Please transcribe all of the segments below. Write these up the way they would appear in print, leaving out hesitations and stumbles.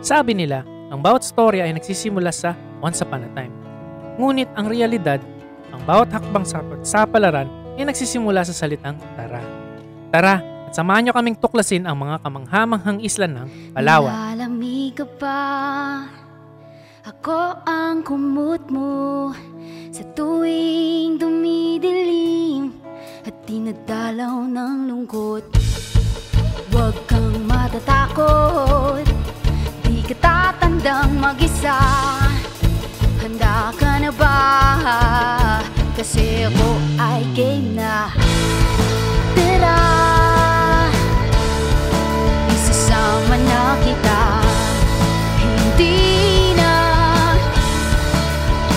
Sabi nila, ang bawat storya ay nagsisimula sa once upon a time. Ngunit ang realidad, ang bawat hakbang sa pagsapalaran ay nagsisimula sa salitang tara. Tara, at samahan nyo kaming tuklasin ang mga kamanghamanghang isla ng Palawan. Nilalamig ka ba? Ako ang kumot mo sa tuwing dumidilim at dinadalaw ng lungkot. Huwag kang matatakot, di ka tatandang mag-isa. Handa ka na ba? Kasi ako ay game na. Tara, isasama na kita. Hindi na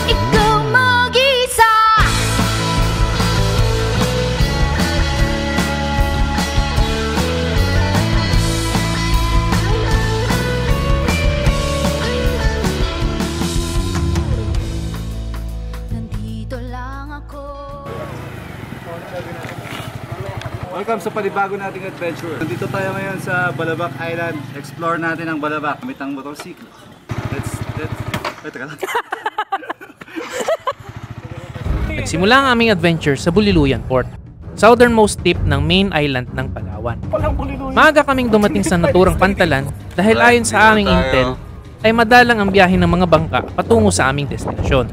ikaw mag-isa. Nandito lang ako. Welcome sa panibago nating adventure. Nandito tayo ngayon sa Balabac Island. Explore natin ang Balabac gamit ang motorsiklo. Teka lang. Nagsimula ang aming adventure sa Buliluyan Port, southernmost tip ng main island ng Palawan. Maaga kaming dumating sa naturang pantalan dahil ayon sa aming intel, ay madalang ang biyahe ng mga bangka patungo sa aming destinasyon.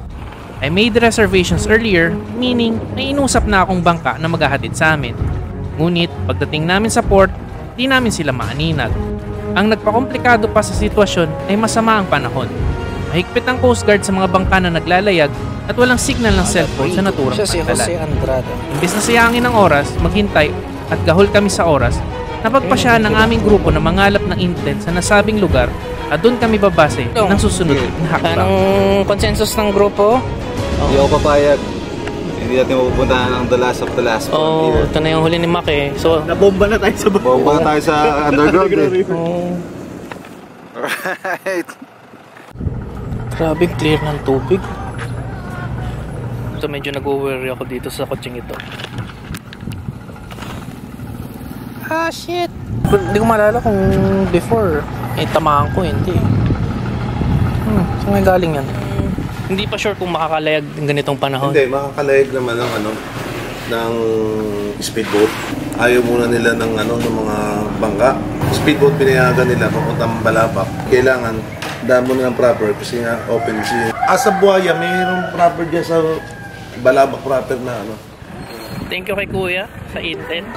I made reservations earlier, meaning may inusap na akong bangka na maghahatid sa amin. Ngunit pagdating namin sa port, di namin sila maaninag. Ang nagpakomplikado pa sa sitwasyon ay masama ang panahon. Mahigpit ang Coast Guard sa mga bangka na naglalayag at walang signal ng cellphone sa naturang pantalan. Imbes na sayangin ang oras, maghintay at gahol kami sa oras, napagpasyahan ng aming grupo na mangalap ng intel sa nasabing lugar at doon kami babase ng susunod na hakbang. Anong consensus ng grupo? Hindi ako papayag. Hindi natin mapupuntahan ang the last of the last frontier. Ito na yung huli ni Mac eh. So, nabomba na tayo sa underground eh. Alright. Grabe, clear ng tubig. Ito medyo nag-worry ako dito sa kutseng ito. Shit! Hindi ko maalala kung before tamaan ko, hindi. Saan may galing yan? Hindi pa sure kung makakalayag ng ganitong panahon. Hindi, makakalayag naman ng speedboat. Ayaw muna nila ng mga bangka. Speedboat pinayagan nila papuntang Balabac. Kailangan daan mo nilang proper kasi nga open sea. Asa Buhaya, mayroong proper dyan sa Balabac proper na Thank you kay Kuya sa intel.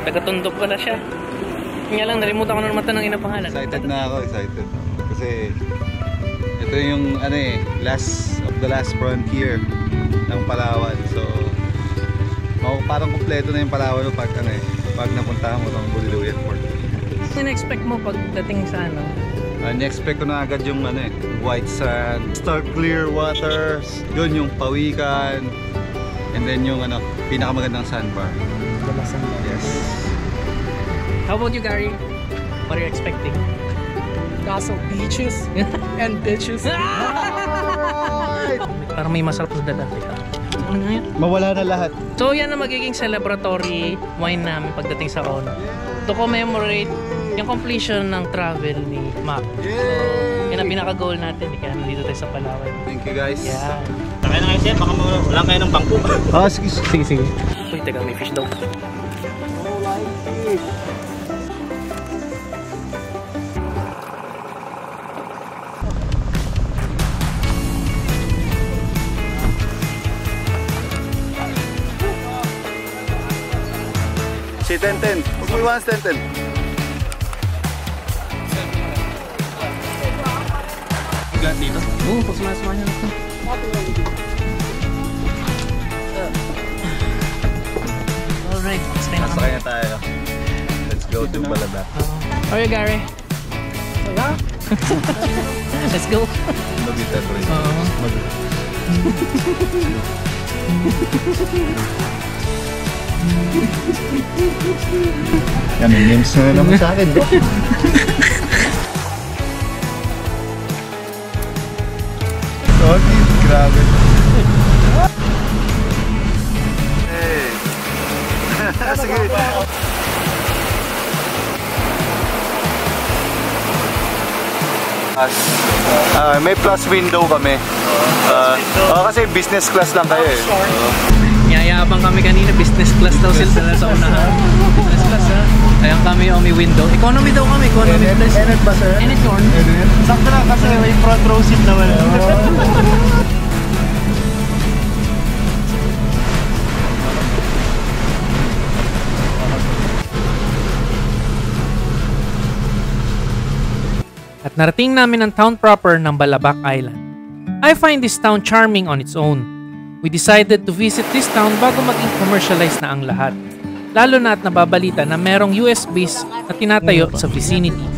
Taga-Tondo pala siya. Kanya lang, nalimutan ko na naman ng inang pangalan. Excited na ako, excited. Kasi ito yung last of the last frontier ng Palawan. So parang kumpleto na yung Palawan pag napuntahan mo ng Buliluyan Port. Ano na-expect mo pagdating sa Na-expect ko na agad yung white sand, star clear waters, yun yung pawikan, and then yung pinakamagandang sandbar. Yes. How about you, Gary? What are you expecting? Also beaches and bitches. Parang may masarap na dala. Ano nga yun? Mawala na lahat. So yan ang magiging celebratory wine namin pagdating sa ON. To commemorate yung completion ng travel ni Mac. So, yan ang pinaka-goal natin. Kaya nandito tayo sa Palawan. Thank you guys. Yeah. Sakay na kayo siya, baka wala kayo ng bangko. Sige. Uy, teka, may fish daw. Si Tenten. Huwag mo iwanan si Tenten. Lahat dito? Oo, pag sumasama niya natin. Alright, stay na Masakay na tayo. Let's go to Balabac. How are you, Gary? Let's go. Mag-ita ko rin. Yan, may names na naman sa akin, bro. Sorry, grabe. Hey. Sige. May plus window kami. Kasi business class lang kayo eh. Yayabang kami kanina, business class daw sila sa unahan. Business class ha. Kaya kami may window. Economy daw kami, economy class. Enet ba sir? Enet yun. Sakto lang kasi may front row seat naman. At narating namin ang town proper ng Balabac Island. I find this town charming on its own. We decided to visit this town bago maging commercialized na ang lahat. Lalo na at nababalita na merong US base na tinatayo sa vicinity.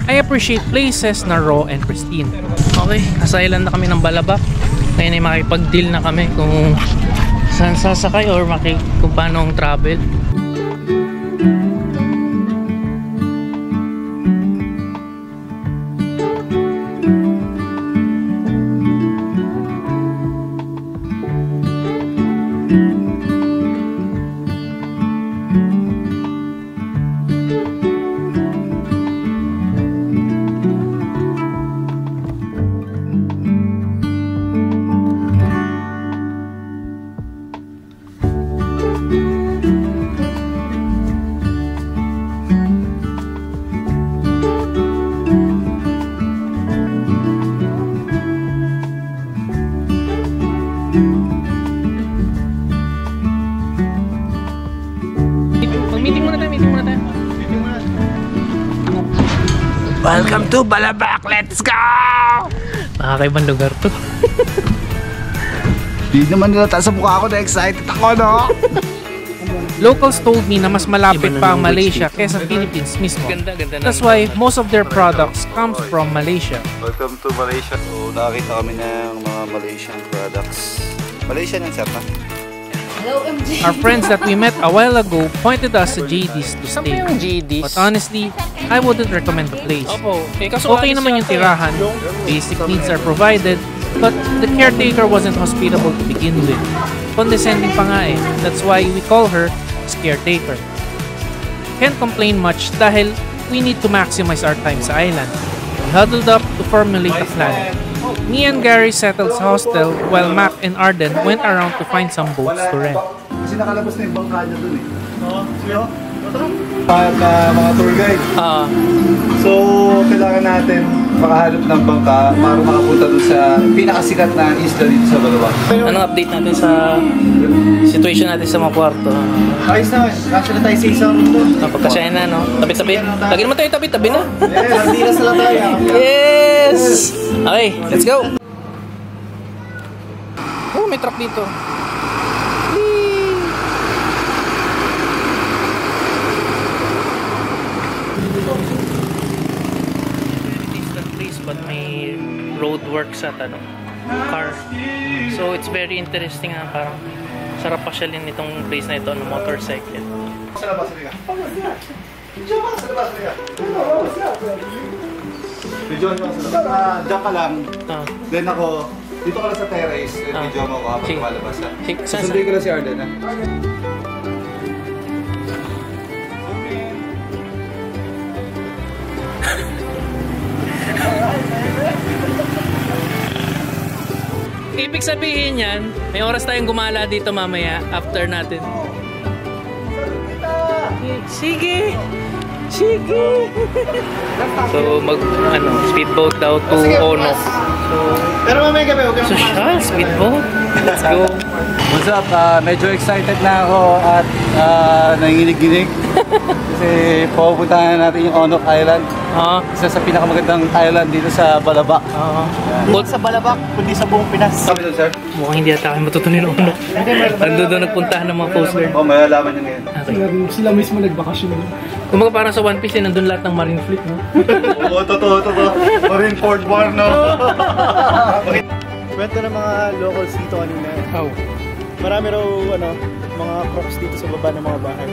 I appreciate places na raw and pristine. Okay, nasa island na kami ng Balabac. Ngayon ay makipag-deal na kami kung saan sasakay or kung paano ang travel. Welcome to Balabac! Let's go! Nakakaibang lugar to. Hindi naman nila sa mukha ako na excited ako, no? Locals told me na mas malapit pa ang Malaysia kesa Philippines mismo. That's why most of their products comes from Malaysia. Welcome to Malaysia. So, nakakita kami ng mga Malaysian products. Malaysian yan, sir, no? Our friends that we met a while ago pointed us to JD's to Saan stay. pa yung GDs? But honestly, I wouldn't recommend the place. Opo. Okay naman yung tirahan, basic needs are provided, but the caretaker wasn't hospitable to begin with. Condescending pa nga eh. That's why we call her caretaker. Can't complain much dahil we need to maximize our time sa island. We huddled up to formulate a plan. Me and Gary settled sa hostel while Mac and Arden went around to find some boats to rent. Kasi nakalabas na yung bangka niya dun eh. Mga tour guide. So, kailangan natin makahanap ng bangka para makapunta dun sa pinakasikat na isla dito sa Balabac. Anong update natin sa situation natin sa mga kwarto? Ayos na, kasya na tayo sa isang mundo. Pagkasya na, no? Tabi-tabi. Lagi naman tayo tabi-tabi na. Hindi na sila tayo. Yes! Okay, let's go! Oh, may truck dito. But may road works at car. So it's very interesting na parang sarap pasyalin itong place na ito ng motorcycle. Sa labas ka. Diyan ka lang. Then ako, dito ka lang sa terrace. Video mo ako habang lumalabas. Susundin ko lang si Arden. Ibig sabihin yan, may oras tayong gumala dito mamaya after natin. Sige! Sige! So speedboat daw to Ono. Pero mamaya gabi, huwag So siya, speedboat. Let's go. What's up? Medyo excited na ako at nanginginig-ginig. Kasi pupuntahan natin yung Onok Island. Isa sa pinakamagandang island dito sa Balabac. Bukod sa Balabac, kundi sa buong Pinas. Sabi doon, sir? Mukhang hindi ata kami matutunin ng Onok. Nandun doon nagpuntahan ng mga Coast Guard. Oo, malalaman nyo ngayon. Okay. Sila mismo nagbakasyon. Kumbaga parang sa One Piece, nandun lahat ng Marine Fleet, no? Oo, totoo. Marine Port War, no? Kwento ng mga locals dito kanina. Marami raw mga crops dito sa baba ng mga bahay.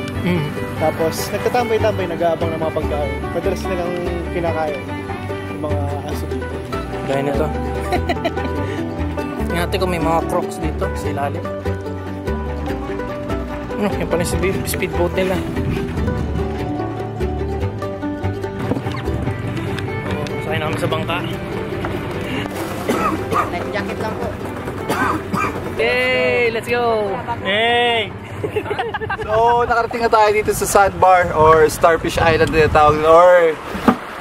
Tapos nagtatambay-tambay, nag-aabang ng mga pagkain. Madalas nilang kinakain yung mga aso dito. Gaya nito. Tingnan natin kung may mga crocs dito sa ilalim. Yan pala yung speedboat nila. Sakay na Kami sa bangka. Life jacket lang po. Yay! Let's go! Hey! So, nakarating na tayo dito sa sandbar or Starfish Island na tawag, or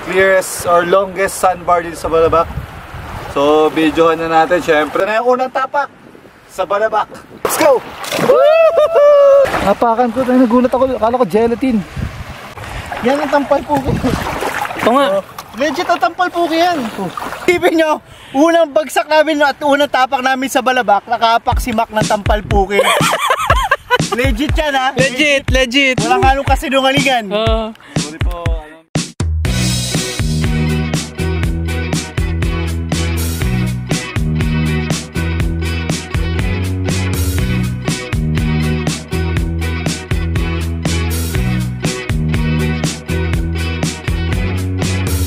clearest or longest sandbar dito sa Balabac. So, videohan na natin syempre na yung unang tapak sa Balabac. Let's go! Napakan ko, nagulat ako, akala ko gelatin. Yan ang tampal puki. Ito nga. Legit ang tampal puki yan. Ibig nyo, unang bagsak namin at unang tapak namin sa Balabac, nakapak si Mac ng tampal puki. Legit yan ha? Legit! Walang halong kasinungalingan. Sorry po.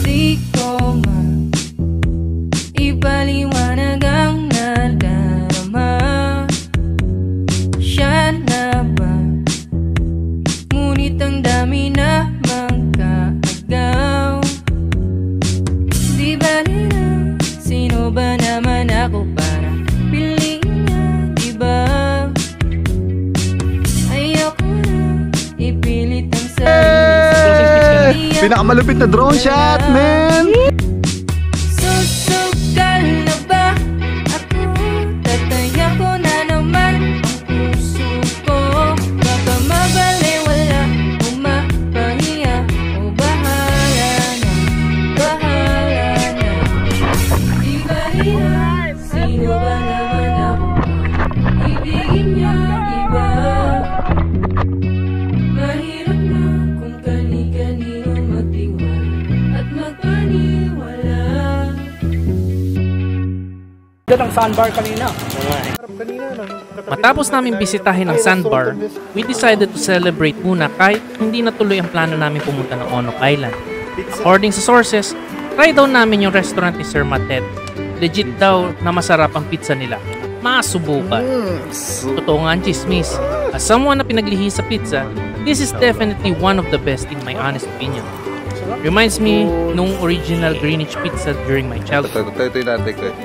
Di ko ipaliwanag ang nadarama. Siya na ba? Ngunit ang dami na magkaagaw. Di bali na, sino ba naman ako para piliin niya, di ba? Ayoko na ipilit ang sarili. Pinakamalupit na drone shot, man! Susugal na ba ako? Tataya ko na naman ang puso ko. Baka mabaliwala o mapahiya o bahala na, bahala na. Di ba hina, sino ba naman ako? Ibigin niya iba. Mahirap na kung kani-kanino magtiwala at magpaniwala. Ang sandbar kanina. Matapos namin bisitahin ang sandbar, we decided to celebrate muna kahit hindi natuloy ang plano namin pumunta ng Onok Island. According sa sources, try daw namin yung restaurant ni Sir Matet. Legit daw na masarap ang pizza nila. Masubukan. Totoo nga ang chismis. As someone na pinaglihi sa pizza, this is definitely one of the best in my honest opinion. Reminds me nung original Greenwich pizza during my childhood. Ito natin ko eh.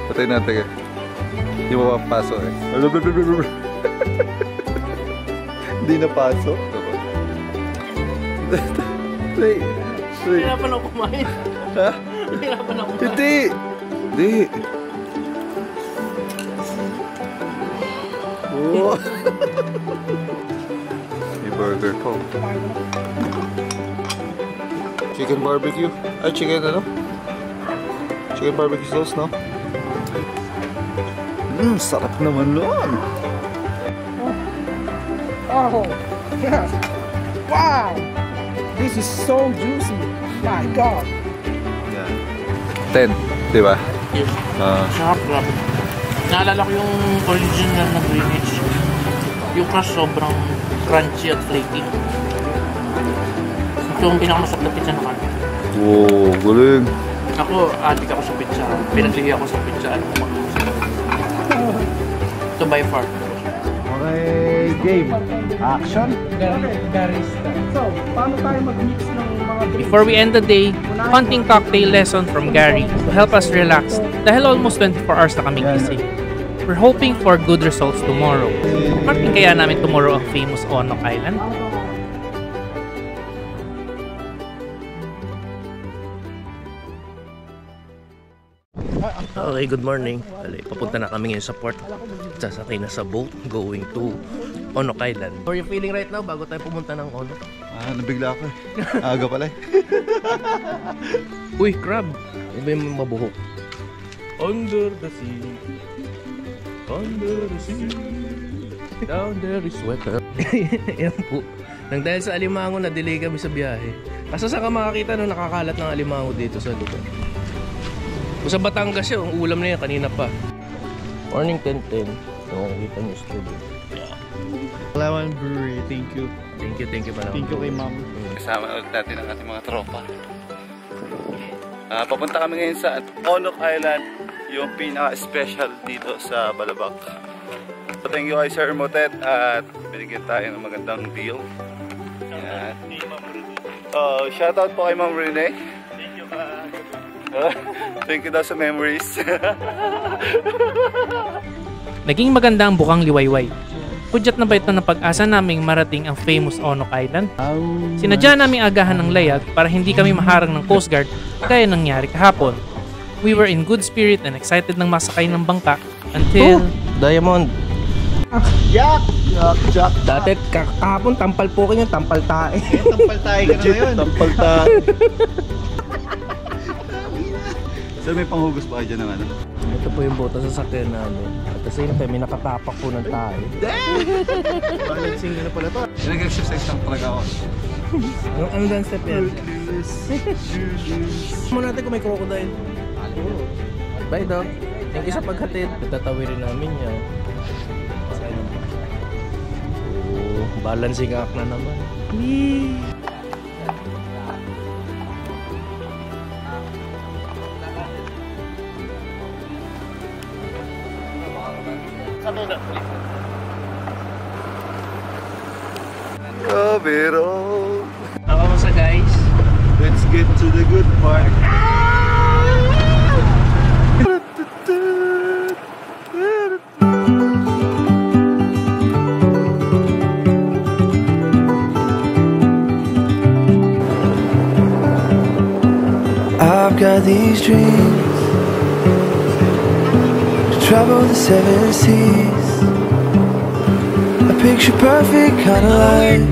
Ito natin eh. Hindi mo mapasok eh. Hindi napasok. Hirapan ako kumain. Ha? Hirapan ako kumain. Hindi! Hindi! Oh. May burger ko. Chicken barbecue? Ay, chicken ano? Chicken barbecue sauce, no? Sarap naman nun! Oh, yeah. Wow! This is so juicy. My God. Yeah. 10, di ba? Yes. Sarap, grabe. Naalala ko yung original na Greenwich. Yung crust sobrang crunchy at flaky. Ito yung pinakamasarap na pizza na kanya. Wow, galing! Ako, addict ako sa pizza. Pinaglihi ako sa pizza. Ito by far. Okay, game. Action. So, paano tayo mag-mix ng mga drinks? Before we end the day, hunting cocktail lesson from Gary to help us relax dahil almost 24 hours na kaming gising. We're hoping for good results tomorrow. Marking kaya namin tomorrow ang famous Onok Island? Okay, good morning. Papunta na kami ngayon sa port. Sasakay na sa boat going to Onok Island. How are you feeling right now bago tayo pumunta ng Onok? Nabigla ako eh. Aga pala eh. Uy, crab! Iba yung mabuhok. Under the sea. Under the sea. Down there is weather. Yan po. Nang dahil sa alimango, na-delay kami sa biyahe. Kaso saan ka makakita nung nakakalat ng alimango dito sa lugar? Kung sa Batangas yun, ang ulam na yan kanina pa. Morning 10:10. So, kita nyo studio. Palawan Brewery, thank you. Thank you pala. Thank you kay ma'am. Kasama ulit natin ang ating mga tropa. Papunta kami ngayon sa Onok Island, yung pinaka-special dito sa Balabac. So, thank you kay Sir Motet at binigyan tayo ng magandang deal. Shoutout po kay Ma'am Rene. Thank you. Thank you daw sa memories. Naging maganda ang bukang liwayway. Pudyat na ba ito ng pag-asa naming marating ang famous Onok Island? Sinadya naming agahan ng layag para hindi kami maharang ng Coast Guard gaya nangyari kahapon. We were in good spirit and excited ng masakay ng bangka until... Diamond. Jack! Dati kahapon tampal po kayo, tampal tae. Tampal tayo ka na ngayon. Tampal tayo. So may panghugas pa kayo dyan ng ano? Ito po yung boto sa sakyan namin. At the same time, may nakatapak po ng tae. Balancing na pala to. Nag-exercise lang talaga ako. Ano dance step yan? Muna natin kung may crocodile. Bye dog. Thank you sa paghatid. Tatawirin namin yan. Balancing act na naman. Pero Kamusta guys? let's get to the good part. I've got these dreams to travel the 7 seas. A picture perfect kind of life.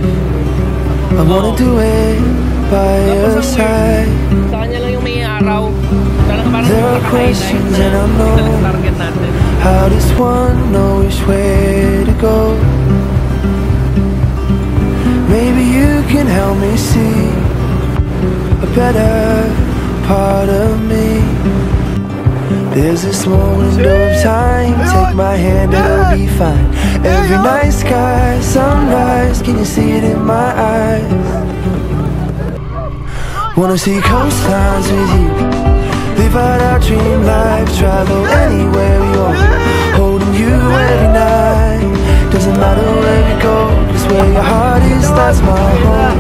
I wanna do it by your side. Sa kanya lang yung may araw. There are questions and I know how does one know which way to go. Maybe you can help me see a better part of me. There's a small window of time. Take my hand, it'll be fine. Every night sky, sunrise. Can you see it in my eyes? Wanna see coastlines with you. Live out our dream life. Travel anywhere we want. Holding you every night. Doesn't matter where we go, 'cause where your heart is, that's my home.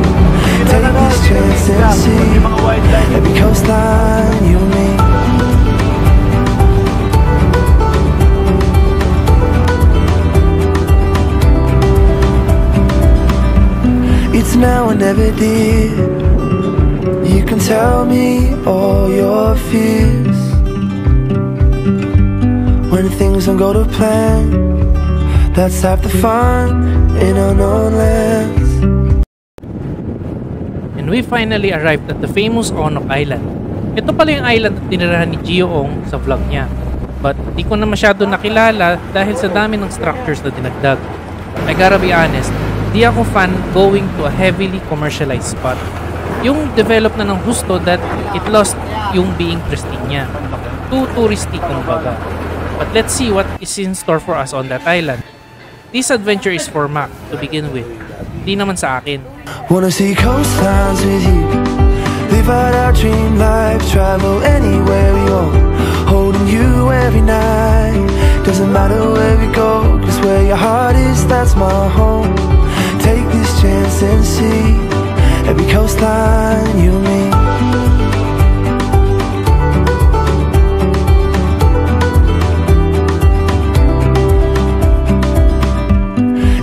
Take this chance and see every coastline, you and me. It's now or never, did. You can tell me all your fears. When things don't go to plan, that's half the fun in unknown lands. And we finally arrived at the famous Onok Island. Ito pala yung island at tinirahan ni Gio Ong sa vlog niya. But di ko na masyado nakilala dahil sa dami ng structures na dinagdag. I gotta be honest, di ako fan going to a heavily commercialized spot. Yung develop na ng gusto that it lost yung being pristine niya. Too touristy kumbaga. But let's see what is in store for us on that island. This adventure is for Mac to begin with. Di naman sa akin. Wanna see coastlines with you. Live out our dream life. Travel anywhere we want. Holding you every night. Doesn't matter where we go, 'cause where your heart is, that's my home. Take this chance and see every coastline, you and me.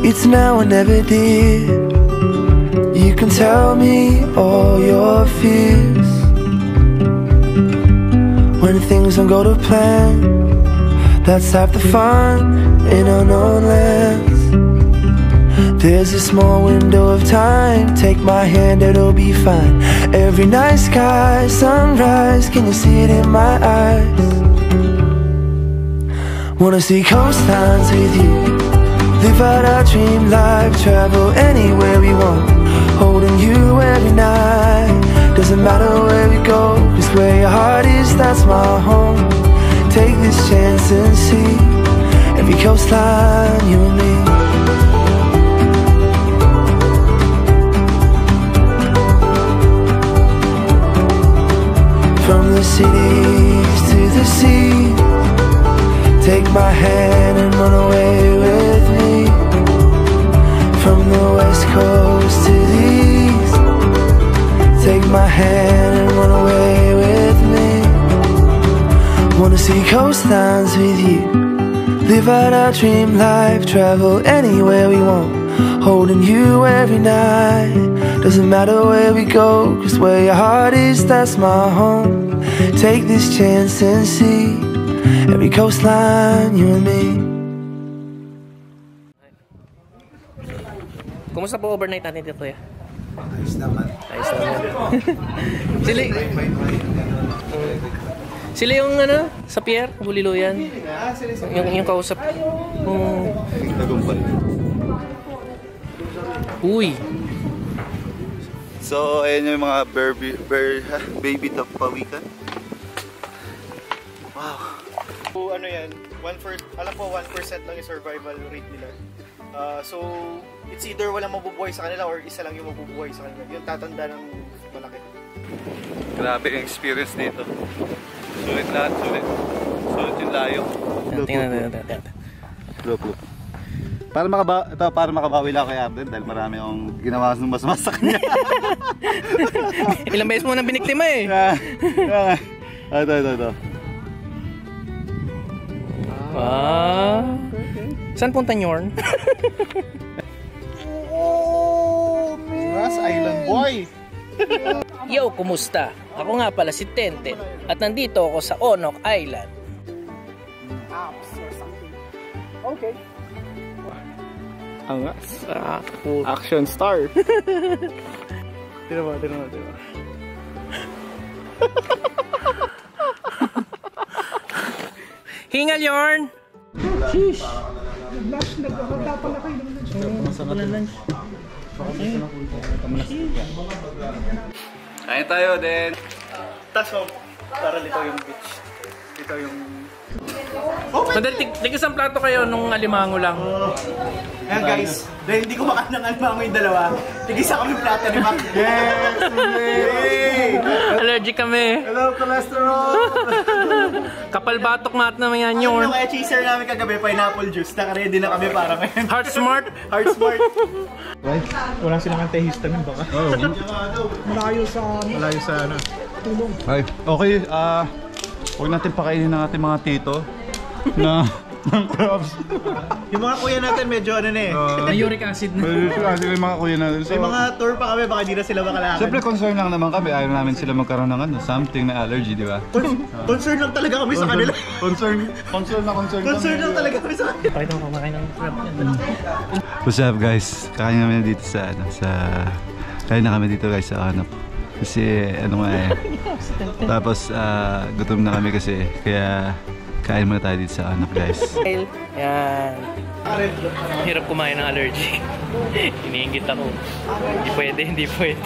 It's now or never, did. You can tell me all your fears. When things don't go to plan, that's half the fun in unknown lands. There's a small window of time. Take my hand, it'll be fine. Every night sky, sunrise. Can you see it in my eyes? Wanna see coastlines with you. Live out our dream life. Travel anywhere we want. Holding you every night. Doesn't matter where we go, 'cause where your heart is, that's my home. Take this chance and see every coastline, you and me. From the cities to the sea, take my hand and run away with me. From the west coast to the east, take my hand and run away with me. Wanna see coastlines with you, live out our dream life, travel anywhere we want, holding you every night. Doesn't matter where we go, cause where your heart is, that's my home. Take this chance and see every coastline, you and me. Kumusta po overnight natin dito, Kuya? Ayos naman. Ayos naman. Sila yung ano, sa Pierre, Buliluyan. Yung kausap. Tagumpay. Uy. So, ayan yung mga baby top pawikan. Wow. So, ano yan, alam ko 1% lang yung survival rate nila. So, it's either walang mabubuhay sa kanila or isa lang yung mabubuhay sa kanila. Yung tatanda ng malaki. Grabe yung experience dito. Sulit lahat, sulit. Sulit yung layo. Tingnan. Look. Para makabawi lang kay Arden dahil marami akong ginawa ng mas sa kanya. Ilang beses mo nang biniktima eh. Ito. Saan punta Yorn? Grass Island Boy! Yo, kumusta? Ako nga pala si Tenten at nandito ako sa Onok Island. Apps or something. Okay. Angas. Action star. Tira mo. Hingal Yorn! Sheesh! Nagkakanda pala kayo ng lunch. Kain tayo din. Tapos para litaw yung beach. Litaw yung... Madali, tigis ang plato kayo nung alimango lang. Ayan guys, dahil hindi ko makain ng alimango yung dalawa, tigisa kami plato ni Mac. Yes! Allergic kami. Hello, cholesterol! Kapal batok mat naman yan Yorn. Ano kaya chaser namin kagabi, pineapple juice. Naka-ready na kami para ngayon. Heart smart. Heart smart. Right? Wala silang antihistamine baka? Oo. Malayo sa ano. Tulong. Ay, okay, huwag natin pakainin ng ating mga tito na ng crabs. Yung mga kuya natin medyo ano na eh. May uric acid na. Kasi yung mga kuya natin. May mga tour pa kami, baka di na sila makalakad. Siyempre concern lang naman kami, ayaw namin sila magkaroon ng something na allergy, di ba? Concern lang talaga kami sa kanila. Concern Lang talaga kami sa kanila. Pakita mo kumakain ng crab yan. What's up guys? Kain namin dito kain na kami dito guys sa Onok. Kasi ano nga eh. Tapos gutom na kami kasi kaya kain muna tayo dito sa Onok guys. Yan. Hirap kumain ng allergy. Iniingit ako. Hindi pwede.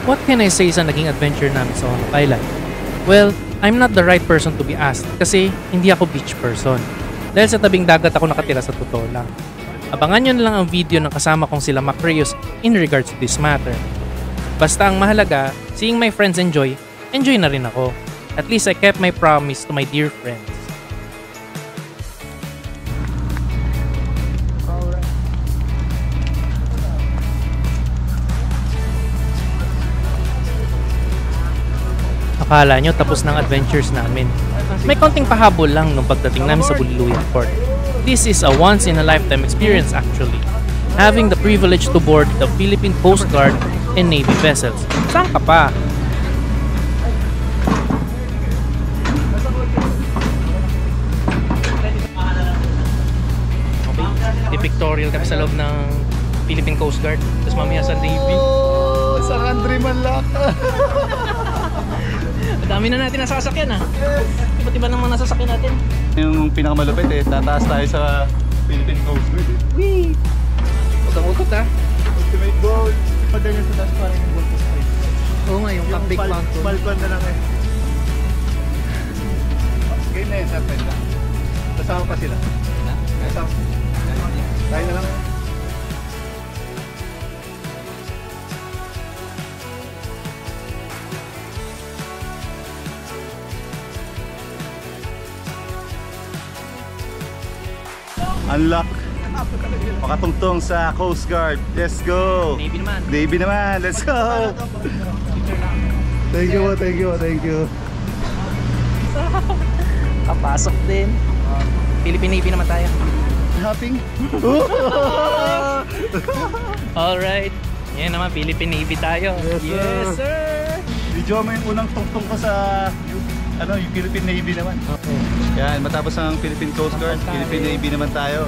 What can I say sa naging adventure namin sa Onok Island? Well, I'm not the right person to be asked kasi hindi ako beach person. Dahil sa tabing dagat ako nakatira sa totoo lang. Abangan nyo na lang ang video ng kasama kong sila Mac Reyes in regards to this matter. Basta ang mahalaga, seeing my friends enjoy na rin ako. At least I kept my promise to my dear friends. Akala nyo tapos ng adventures namin. May konting pahabol lang nung pagdating namin sa Buliluyan Port. This is a once-in-a-lifetime experience actually. Having the privilege to board the Philippine Coast Guard and Navy vessels. Saan ka pa? Okay, pictorial kami sa loob ng Philippine Coast Guard. Tapos mamaya sa Navy. Oh, sa countryman lang. Dami na natin nasasakyan ah. Iba't iba naman nasasakyan natin. Yung pinakamalupit tataas tayo sa Philippine Coast Guard. Whee! Big Falcon. Falcon na lang eh. Game na yun, sir. Pwede. Kasama pa sila. Kasama. Tayo na lang. Unlock. Makatungtong sa Coast Guard. Let's go. Navy naman. Navy naman. Let's go. Thank you, thank you, thank you. Kapasok din. Philippine Navy naman tayo. Hopping. Alright. Yan naman, Philippine Navy tayo. Yes, sir. Video mo yung unang tungtong ko sa yung Philippine Navy naman. Yan, matapos ang Philippine Coast Guard, Philippine Navy naman tayo.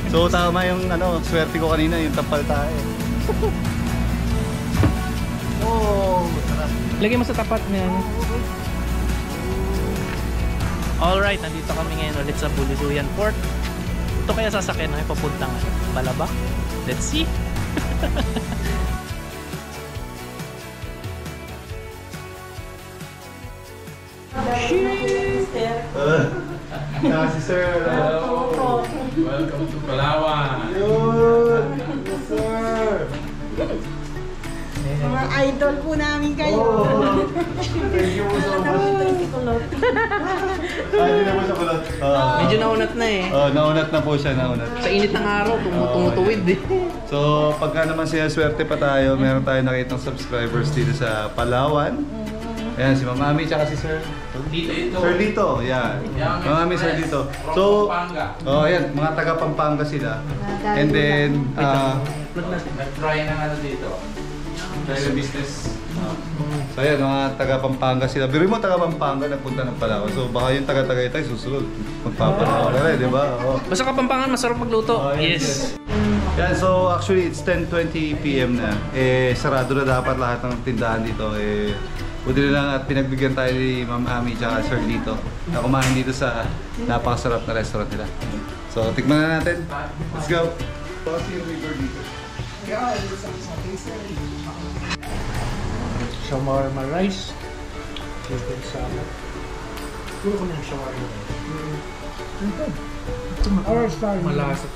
So tama yung swerte ko kanina, yung tampal tayo. Oh, sarap. Lagay mo sa tapat niyan. Alright, nandito kami ngayon ulit sa Buluduyan Port. Ito kaya sasakyan namin papuntang Balabac. Let's see. Si Sir. Hello. Welcome to Palawan. Yun. Yes, sir. Mga idol po namin kayo. Thank you so much. Hindi na po siya kulot. Medyo naunat na eh. Naunat na po siya, naunat. Sa init ng araw, tumutuwid eh. So, pagka naman sinaswerte pa tayo, meron tayo nakitang subscribers dito sa Palawan. Ayan, si Ma'am Ami tsaka si Sir. Dito ito. Sir Lito, yan. Ma'am Ami, Sir Lito. So, ayan, mga taga Pampanga sila. And then, nag-try na dito. try na business. So, ayan, mga taga Pampanga sila. Biro mo taga Pampanga, nagpunta ng Palawan. So, baka yung taga Tagaytay susunod. Magpapalawan na rin, di ba? Basta Kapampangan, masarap magluto. Yes. Yan, so actually it's 10:20 PM na. Sarado na dapat lahat ng tindahan dito. Buti na lang at pinagbigyan tayo ni Ma'am Ami tsaka Sir Lito na kumain dito sa napakasarap na restaurant nila. So, tikman na natin. Let's go! Kasi yung river dito. Shawarma rice. Chicken salad. Puro ko na yung shawarma. Malasa.